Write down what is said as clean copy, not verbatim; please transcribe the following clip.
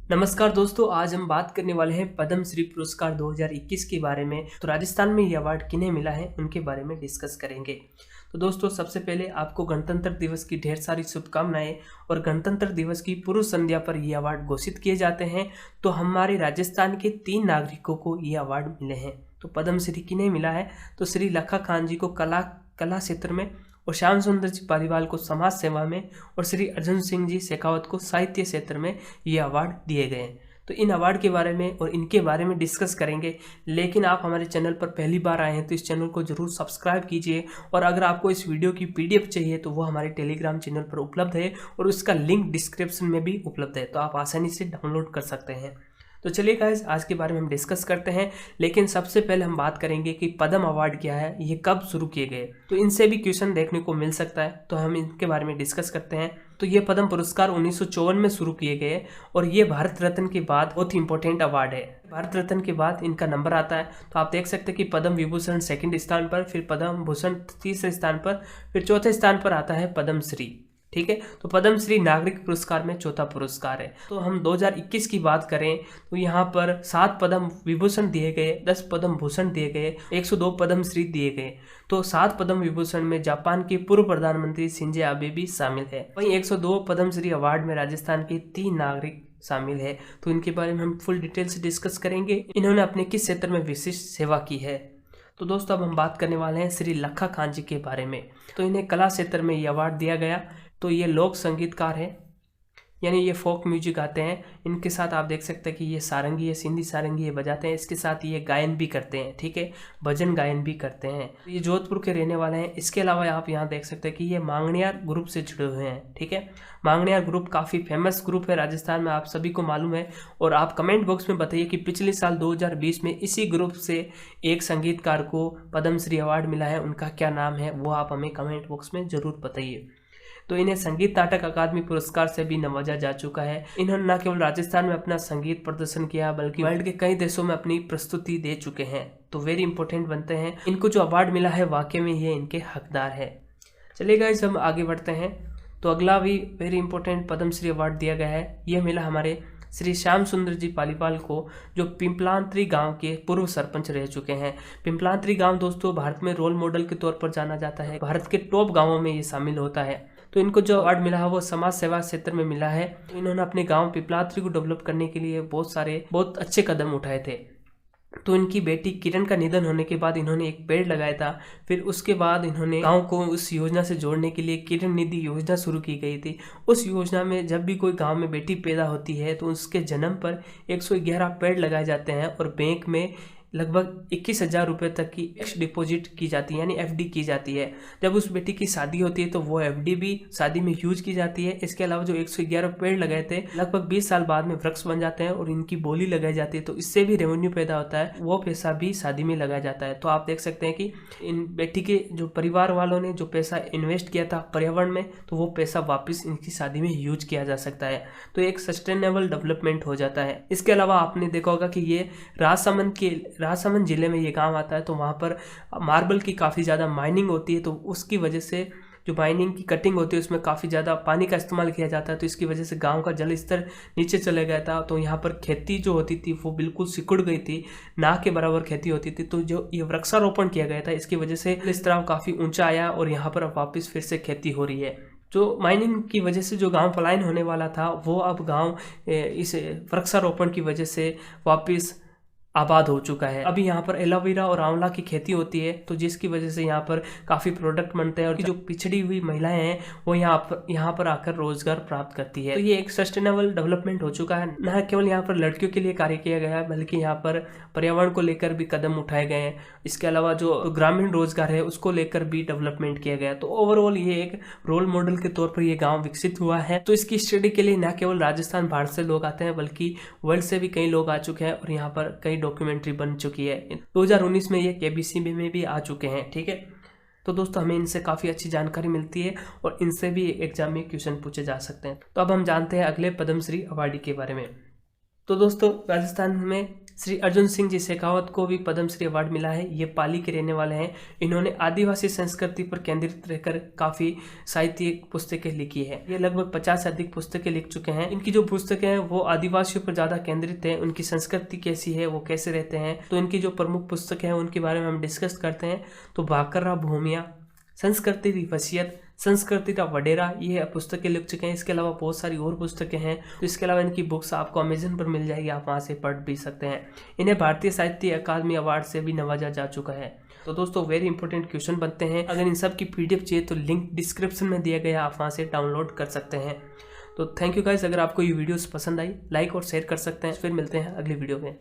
नमस्कार दोस्तों, आज हम बात करने वाले हैं पद्म श्री पुरस्कार 2021 के बारे में। तो राजस्थान में ये अवार्ड किन्हें मिला है उनके बारे में डिस्कस करेंगे। तो दोस्तों, सबसे पहले आपको गणतंत्र दिवस की ढेर सारी शुभकामनाएं। और गणतंत्र दिवस की पूर्व संध्या पर ये अवार्ड घोषित किए जाते हैं। तो हमारे राजस्थान के 3 नागरिकों को ये अवार्ड मिले हैं। तो पद्म श्री किन्हें मिला है? तो श्री लखा खान जी को कला क्षेत्र में, और श्याम सुंदर जी पालीवाल को समाज सेवा में, और श्री अर्जुन सिंह जी शेखावत को साहित्य क्षेत्र में ये अवार्ड दिए गए हैं। तो इन अवार्ड के बारे में और इनके बारे में डिस्कस करेंगे। लेकिन आप हमारे चैनल पर पहली बार आए हैं तो इस चैनल को जरूर सब्सक्राइब कीजिए। और अगर आपको इस वीडियो की PDF चाहिए तो वो हमारे टेलीग्राम चैनल पर उपलब्ध है और उसका लिंक डिस्क्रिप्शन में भी उपलब्ध है, तो आप आसानी से डाउनलोड कर सकते हैं। तो चलिए गाइस, आज के बारे में हम डिस्कस करते हैं। लेकिन सबसे पहले हम बात करेंगे कि पद्म अवार्ड क्या है, ये कब शुरू किए गए। तो इनसे भी क्वेश्चन देखने को मिल सकता है, तो हम इनके बारे में डिस्कस करते हैं। तो ये पद्म पुरस्कार 1954 में शुरू किए गए और ये भारत रत्न के बाद बहुत ही इंपॉर्टेंट अवार्ड है। भारत रत्न के बाद इनका नंबर आता है। तो आप देख सकते हैं कि पद्म विभूषण सेकंड स्थान पर, फिर पद्म भूषण तीसरे स्थान पर, फिर चौथे स्थान पर आता है पद्म श्री। ठीक है, तो पद्म श्री नागरिक पुरस्कार में चौथा पुरस्कार है। तो हम 2021 की बात करें तो यहाँ पर 7 पद्म विभूषण दिए गए, 10 पद्म भूषण दिए गए, 102 पद्म श्री दिए गए। तो 7 पद्म विभूषण में जापान के पूर्व प्रधानमंत्री शिंजो आबे भी शामिल है। वहीं 102 पद्म श्री अवार्ड में राजस्थान के 3 नागरिक शामिल है। तो इनके बारे में हम फुल डिटेल से डिस्कस करेंगे, इन्होंने अपने किस क्षेत्र में विशिष्ट सेवा की है। तो दोस्तों, अब हम बात करने वाले हैं श्री लखा खान जी के बारे में। तो इन्हें कला क्षेत्र में ये अवार्ड दिया गया। तो ये लोक संगीतकार है, यानी ये फोक म्यूजिक गाते हैं। इनके साथ आप देख सकते हैं कि ये सारंगी है, सिंधी सारंगी ये बजाते हैं। इसके साथ ये गायन भी करते हैं, ठीक है, भजन गायन भी करते हैं। तो ये जोधपुर के रहने वाले हैं। इसके अलावा आप यहाँ देख सकते हैं कि ये मांगणियार ग्रुप से जुड़े हुए हैं। ठीक है, मांगणियार ग्रुप काफ़ी फेमस ग्रुप है राजस्थान में, आप सभी को मालूम है। और आप कमेंट बॉक्स में बताइए कि पिछले साल 2020 में इसी ग्रुप से एक संगीतकार को पद्म श्री अवार्ड मिला है, उनका क्या नाम है, वो आप हमें कमेंट बॉक्स में ज़रूर बताइए। तो इन्हें संगीत नाटक अकादमी पुरस्कार से भी नवाजा जा चुका है। इन्होंने न केवल राजस्थान में अपना संगीत प्रदर्शन किया बल्कि वर्ल्ड के कई देशों में अपनी प्रस्तुति दे चुके हैं। तो वेरी इंपॉर्टेंट बनते हैं। इनको जो अवार्ड मिला है वाकई में ये इनके हकदार है। चलिए गाइस, हम आगे बढ़ते हैं। तो अगला भी very important Padma Shri award दिया गया है। यह मिला हमारे श्री श्याम सुंदर जी पालीवाल को, जो पिंपलांतरी गांव के पूर्व सरपंच रह चुके हैं। पिंपलांतरी गांव दोस्तों भारत में रोल मॉडल के तौर पर जाना जाता है, भारत के टॉप गांवों में ये शामिल होता है। तो इनको जो अवार्ड मिला है वो समाज सेवा क्षेत्र में मिला है। तो इन्होंने अपने गांव पिपलांतरी को डेवलप करने के लिए बहुत अच्छे कदम उठाए थे। तो इनकी बेटी किरण का निधन होने के बाद इन्होंने एक पेड़ लगाया था। फिर उसके बाद इन्होंने गांव को उस योजना से जोड़ने के लिए किरण निधि योजना शुरू की गई थी। उस योजना में जब भी कोई गांव में बेटी पैदा होती है तो उसके जन्म पर 111 पेड़ लगाए जाते हैं और बैंक में लगभग 21,000 रुपये तक की फिक्स डिपॉजिट की जाती है, यानी FD की जाती है। जब उस बेटी की शादी होती है तो वो FD भी शादी में यूज की जाती है। इसके अलावा जो 111 पेड़ लगाए थे लगभग 20 साल बाद में वृक्ष बन जाते हैं और इनकी बोली लगाई जाती है, तो इससे भी रेवेन्यू पैदा होता है। वो पैसा भी शादी में लगाया जाता है। तो आप देख सकते हैं कि इन बेटी के जो परिवार वालों ने जो पैसा इन्वेस्ट किया था पर्यावरण में, तो वो पैसा वापस इनकी शादी में यूज किया जा सकता है। तो एक सस्टेनेबल डेवलपमेंट हो जाता है। इसके अलावा आपने देखा होगा कि ये राजसमंद जिले में ये गांव आता है। तो वहाँ पर मार्बल की काफ़ी ज़्यादा माइनिंग होती है। तो उसकी वजह से जो माइनिंग की कटिंग होती है उसमें काफ़ी ज़्यादा पानी का इस्तेमाल किया जाता है। तो इसकी वजह से गांव का जल स्तर नीचे चले गया था। तो यहाँ पर खेती जो होती थी वो बिल्कुल सिकुड़ गई थी, ना के बराबर खेती होती थी। तो जो ये वृक्षारोपण किया गया था इसकी वजह से इस तरह काफ़ी ऊंचा आया और यहाँ पर अब वापस फिर से खेती हो रही है। जो माइनिंग की वजह से जो गांव पलायन होने वाला था वो अब गांव इस वृक्षारोपण की वजह से वापस आबाद हो चुका है। अभी यहाँ पर एलोवेरा और आंवला की खेती होती है, तो जिसकी वजह से यहाँ पर काफ़ी प्रोडक्ट बनते हैं और जो पिछड़ी हुई महिलाएं हैं वो यहाँ पर आकर रोजगार प्राप्त करती है। तो ये एक सस्टेनेबल डेवलपमेंट हो चुका है। न केवल यहाँ पर लड़कियों के लिए कार्य किया गया है बल्कि यहाँ पर पर्यावरण को लेकर भी कदम उठाए गए हैं। इसके अलावा जो ग्रामीण रोजगार है उसको लेकर भी डेवलपमेंट किया गया। तो ओवरऑल ये एक रोल मॉडल के तौर पर ये गाँव विकसित हुआ है। तो इसकी स्टडी के लिए न केवल राजस्थान भारत से लोग आते हैं बल्कि वर्ल्ड से भी कई लोग आ चुके हैं और यहाँ पर कई डॉक्यूमेंट्री बन चुकी है। 2019 में ये KBC में भी आ चुके हैं। ठीक है, तो दोस्तों हमें इनसे काफ़ी अच्छी जानकारी मिलती है और इनसे भी एग्जाम में क्वेश्चन पूछे जा सकते हैं। तो अब हम जानते हैं अगले पद्मश्री अवार्डी के बारे में। तो दोस्तों राजस्थान में श्री अर्जुन सिंह जी शेखावत को भी पद्मश्री अवार्ड मिला है। ये पाली के रहने वाले हैं। इन्होंने आदिवासी संस्कृति पर केंद्रित रहकर काफ़ी साहित्यिक पुस्तकें लिखी है। ये लगभग 50 से अधिक पुस्तकें लिख चुके हैं। इनकी जो पुस्तकें हैं वो आदिवासियों पर ज़्यादा केंद्रित है। उनकी संस्कृति कैसी है, वो कैसे रहते हैं, तो इनकी जो प्रमुख पुस्तकें हैं उनके बारे में हम डिस्कस करते हैं। तो भाकरा भूमिया, संस्कृति की वसीयत, संस्कृति का वडेरा, ये पुस्तकें लिख चुके हैं। इसके अलावा बहुत सारी और पुस्तकें हैं। तो इसके अलावा इनकी बुक्स आपको अमेजन पर मिल जाएगी, आप वहाँ से पढ़ भी सकते हैं। इन्हें भारतीय साहित्य अकादमी अवार्ड से भी नवाजा जा चुका है। तो दोस्तों वेरी इंपॉर्टेंट क्वेश्चन बनते हैं। अगर इन सब की PDF चाहिए तो लिंक डिस्क्रिप्शन में दिया गया, आप वहाँ से डाउनलोड कर सकते हैं। तो थैंक यू गाइस। अगर आपको ये वीडियोस पसंद आई लाइक और शेयर कर सकते हैं। फिर मिलते हैं अगली वीडियो में।